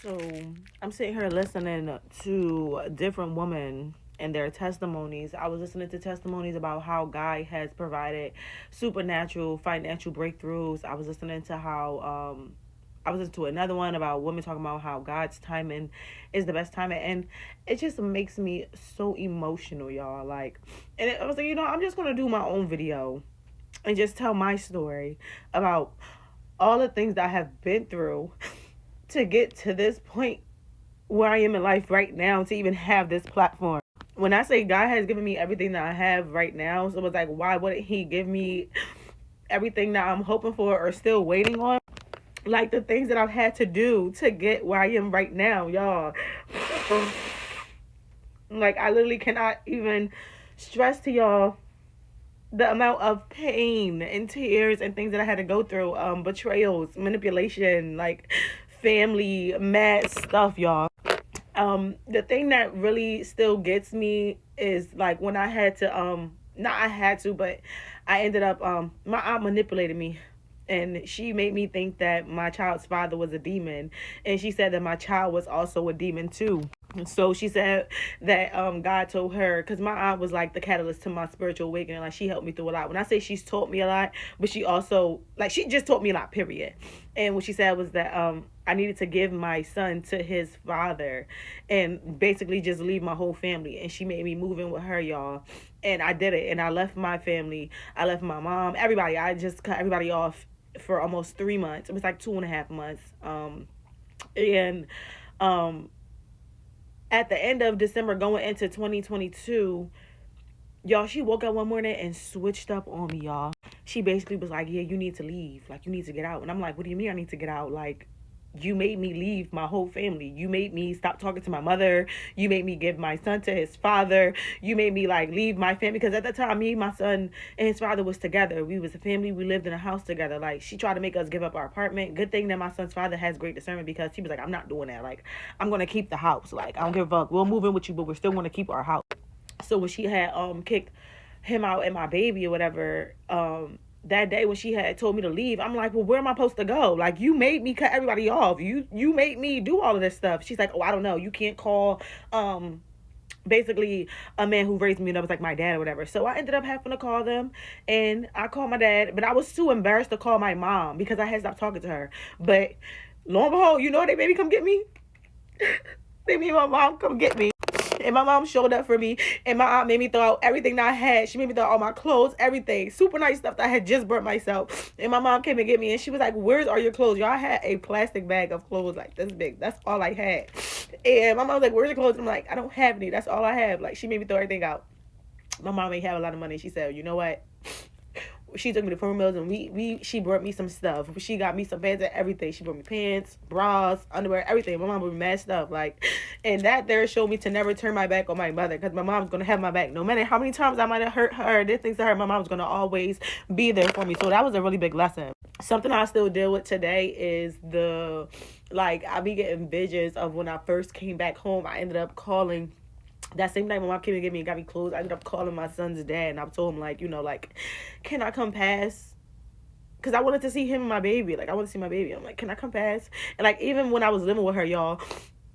So I'm sitting here listening to different women and their testimonies. I was listening to testimonies about how God has provided supernatural financial breakthroughs. I was listening to how I was listening to another one about women talking about how God's timing is the best timing, and it just makes me so emotional, y'all. Like, I was like, I'm just gonna do my own video and just tell my story about all the things that I have been through to get to this point where I am in life right now to even have this platform. When I say God has given me everything that I have right now, so it's like, why wouldn't He give me everything that I'm hoping for or still waiting on? Like the things that I've had to do to get where I am right now, y'all. Like, I literally cannot even stress to y'all the amount of pain and tears and things that I had to go through, betrayals, manipulation, like family mad stuff, y'all. The thing that really still gets me is like when I had to not I had to, but I ended up my aunt manipulated me, and she made me think that my child's father was a demon, and she said that my child was also a demon too. So she said that God told her, because my aunt was like the catalyst to my spiritual awakening. Like, she helped me through a lot. When I say she's taught me a lot, but she also, like, she just taught me a lot, period. And what she said was that I needed to give my son to his father and basically just leave my whole family. And she made me move in with her, y'all. And I did it. And I left my family. I left my mom, everybody. I just cut everybody off for almost 3 months. It was like 2.5 months. And um at the end of December going into 2022, y'all, she woke up one morning and switched up on me, y'all. She basically was like, yeah, you need to leave. Like, you need to get out. And I'm like, what do you mean I need to get out? Like, you made me leave my whole family. You made me stop talking to my mother. You made me give my son to his father. You made me like leave my family, because at the time me, my son, and his father was together. We was a family. We lived in a house together. Like, she tried to make us give up our apartment. Good thing that my son's father has great discernment, because he was like, I'm not doing that. Like, I'm gonna keep the house. Like, I don't give a fuck. We'll move in with you, but we're still gonna keep our house. So when she had kicked him out and my baby or whatever, that day when she had told me to leave, I'm like, well, where am I supposed to go? Like, you made me cut everybody off. You made me do all of this stuff. She's like, oh, I don't know. You can't call basically a man who raised me, and that was like my dad or whatever. So I ended up having to call them, and I called my dad, but I was too embarrassed to call my mom because I had stopped talking to her. But lo and behold, they made me come get me. They made my mom come get me. And my mom showed up for me, and my aunt made me throw out everything that I had. She made me throw out all my clothes, everything, super nice stuff that I had just burnt myself. And my mom came and get me, and she was like, "Where's all your clothes?" Y'all, I had a plastic bag of clothes like this big. That's all I had. And my mom was like, "Where's your clothes?" And I'm like, "I don't have any. That's all I have." Like, she made me throw everything out. My mom ain't have a lot of money. She said, "You know what? She took me to Fort Mills, and she brought me some stuff. She got me some pants and everything. She brought me pants, bras, underwear, everything. My mom brought me mad stuff, like, and that there showed me to never turn my back on my mother, because my mom's gonna have my back no matter how many times I might have hurt her, did things to her. My mom's gonna always be there for me. So that was a really big lesson. Something I still deal with today is the, like, I be getting visions of when I first came back home. I ended up calling that same night my mom came and get me and got me clothes. I ended up calling my son's dad, and I told him, like, like, can I come past? Because I wanted to see him and my baby. Like, I want to see my baby. I'm like, can I come past? And like, even when I was living with her, y'all,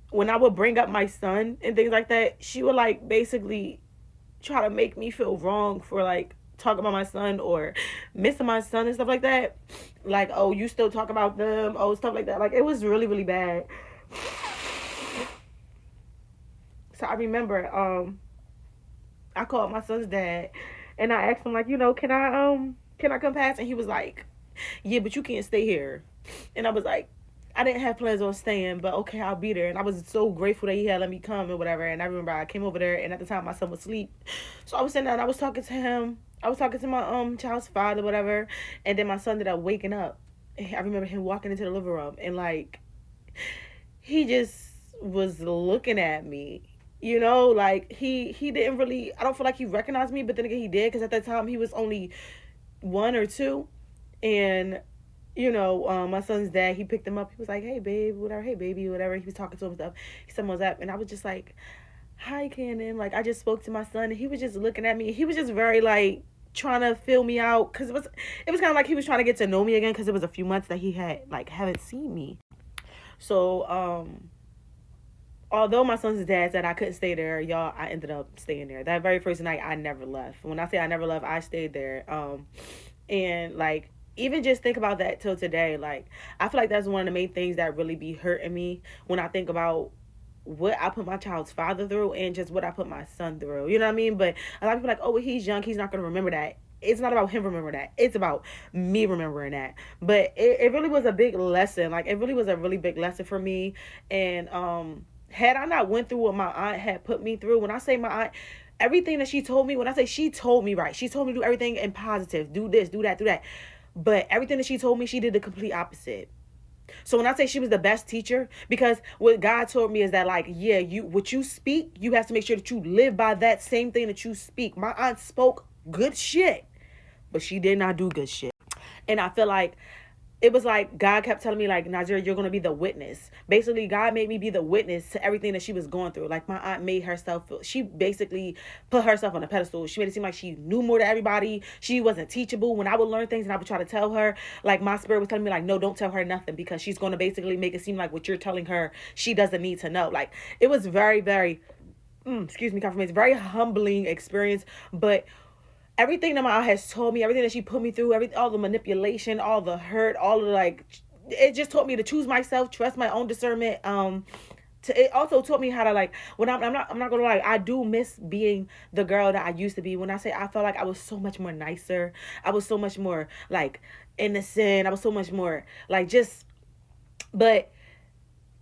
when I would bring up my son and things like that, she would like basically try to make me feel wrong for like talking about my son or missing my son and stuff like that. Like, oh, you still talk about them, oh, stuff like that. Like, it was really, really bad. So I remember I called my son's dad, and I asked him, like, can I come past? And he was like, yeah, but you can't stay here. And I was like, I didn't have plans on staying, but okay, I'll be there. And I was so grateful that he had let me come and whatever. And I remember I came over there, and at the time my son was asleep, so I was sitting there and I was talking to him. I was talking to my child's father, whatever. And then my son ended up waking up. I remember him walking into the living room, and like, he just was looking at me. Like, he didn't really, I don't feel like he recognized me, but then again he did, because at that time he was only 1 or 2. And my son's dad, he picked him up. He was like, hey babe, whatever, hey baby, whatever. He was talking to him and stuff. He said, what's up? And I was just like, hi Cannon. Like, I just spoke to my son, and he was just looking at me. He was just very like trying to fill me out, because it was kind of like he was trying to get to know me again, because it was a few months that he had like haven't seen me. So Although my son's dad said I couldn't stay there, y'all, I ended up staying there. That very first night, I never left. When I say I never left, I stayed there. And like, even just think about that till today. Like, I feel like that's one of the main things that really be hurting me when I think about what I put my child's father through and just what I put my son through. You know what I mean? But a lot of people are like, oh, well, he's young, he's not gonna remember that. It's not about him remembering that. It's about me remembering that. But it really was a big lesson. Like, it really was a really big lesson for me. And had I not went through what my aunt had put me through, when I say my aunt, everything that she told me, when I say she told me, right, she told me to do everything in positive, do this, do that, do that. But everything that she told me, she did the complete opposite. So when I say she was the best teacher, because what God told me is that, like, yeah, you, what you speak, you have to make sure that you live by that same thing that you speak. My aunt spoke good shit, but she did not do good shit. And I feel like it was like God kept telling me, like, Nazir, you're gonna be the witness. Basically, God made me be the witness to everything that she was going through. Like, my aunt made herself feel, she basically put herself on a pedestal. She made it seem like she knew more than everybody. She wasn't teachable. When I would learn things and I would try to tell her, like, my spirit was telling me, like, no, don't tell her nothing, because she's gonna basically make it seem like what you're telling her she doesn't need to know. Like, it was very, very excuse me, confirmation, very humbling experience. But everything that my aunt has told me, everything that she put me through, all the manipulation, all the hurt, all the, like, it just taught me to choose myself, trust my own discernment. It also taught me how to, like, when I'm not gonna lie, I do miss being the girl that I used to be. When I say I felt like I was so much more nicer, I was so much more like innocent, I was so much more like just, but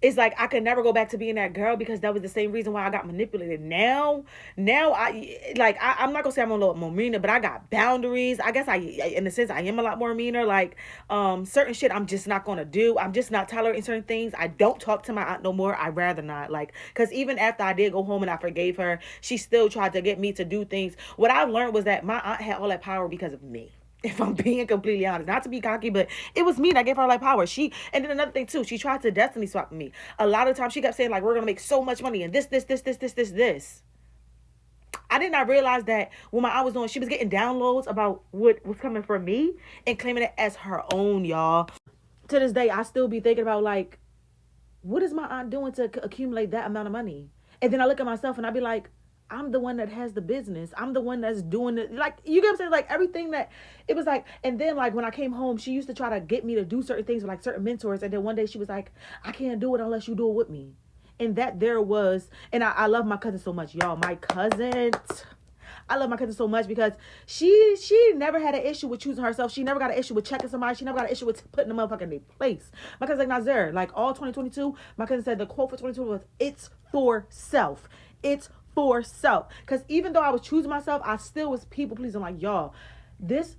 it's like I could never go back to being that girl, because that was the same reason why I got manipulated. Now I'm not gonna say I'm a little more meaner, but I got boundaries. I guess in a sense, I am a lot more meaner. Like, certain shit I'm just not gonna do. I'm just not tolerating certain things. I don't talk to my aunt no more. I'd rather not. Like, cause even after I did go home and I forgave her, she still tried to get me to do things. What I learned was that my aunt had all that power because of me, if I'm being completely honest. Not to be cocky, but it was me that gave her like power. And then another thing too, she tried to destiny swap me. A lot of times she kept saying, like, we're gonna make so much money and this. I did not realize that when my aunt was doing, she was getting downloads about what was coming from me and claiming it as her own, y'all. To this day, I still be thinking about, like, what is my aunt doing to accumulate that amount of money? And then I look at myself and I be like, I'm the one that has the business. I'm the one that's doing it. Like, you get what I'm saying? Like, everything that it was like, and then, like, when I came home, she used to try to get me to do certain things with, like, certain mentors. And then one day she was like, I can't do it unless you do it with me. And that there was, and I love my cousin so much, y'all. My cousin, I love my cousin so much because she never had an issue with choosing herself. She never got an issue with checking somebody. She never got an issue with putting the motherfucker in their place. My cousin, like, Nazir, like, all 2022, my cousin said the quote for 2022 was, it's for self. It's for self. Because even though I was choosing myself, I still was people pleasing. Like, y'all, this,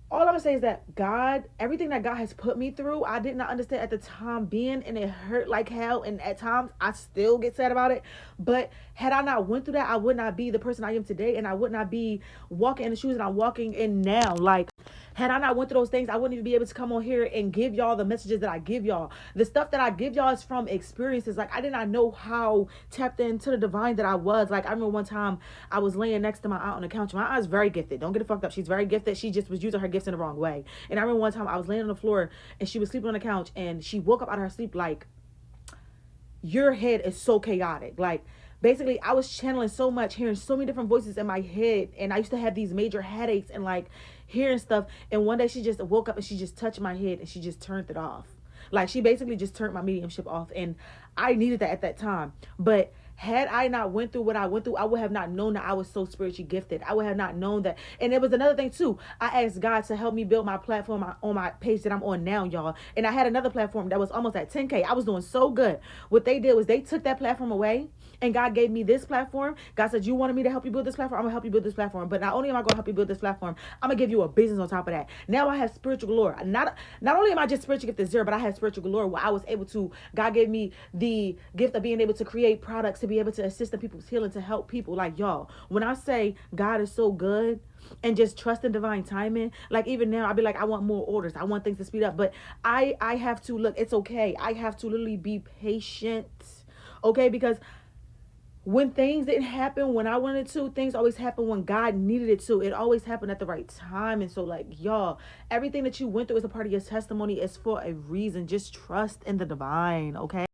all I'm gonna say is that God, everything that God has put me through, I did not understand at the time being, and it hurt like hell. And at times, I still get sad about it. But had I not went through that, I would not be the person I am today, and I would not be walking in the shoes that I'm walking in now. Like, had I not went through those things, I wouldn't even be able to come on here and give y'all the messages that I give y'all. The stuff that I give y'all is from experiences. Like, I did not know how tapped into the divine that I was. Like, I remember one time I was laying next to my aunt on the couch. My aunt's very gifted. Don't get it fucked up. She's very gifted. She just was using her gifts in the wrong way. And I remember one time I was laying on the floor and she was sleeping on the couch, and she woke up out of her sleep like, your head is so chaotic. Like, basically, I was channeling so much, hearing so many different voices in my head, and I used to have these major headaches and, like, hearing stuff. And one day she just woke up and she just touched my head and she just turned it off. Like, she basically just turned my mediumship off, and I needed that at that time. But had I not went through what I went through, I would have not known that I was so spiritually gifted. I would have not known that. And it was another thing too. I asked God to help me build my platform on my page that I'm on now, y'all. And I had another platform that was almost at 10K. I was doing so good. What they did was they took that platform away, and God gave me this platform. God said, you wanted me to help you build this platform? I'm gonna help you build this platform. But not only am I gonna help you build this platform, I'm gonna give you a business on top of that. Now I have spiritual galore. Not only am I just spiritual gifted zero, but I have spiritual galore where I was able to, God gave me the gift of being able to create products, to be able to assist in people's healing, to help people. Like, y'all, when I say God is so good and just trust in divine timing, like, even now I'll be like, I want more orders, I want things to speed up. But I have to, look, it's okay, I have to literally be patient, okay? Because when things didn't happen when I wanted to, things always happen when God needed it to. It always happened at the right time. And so, like, y'all, everything that you went through is a part of your testimony. Is for a reason. Just trust in the divine, okay?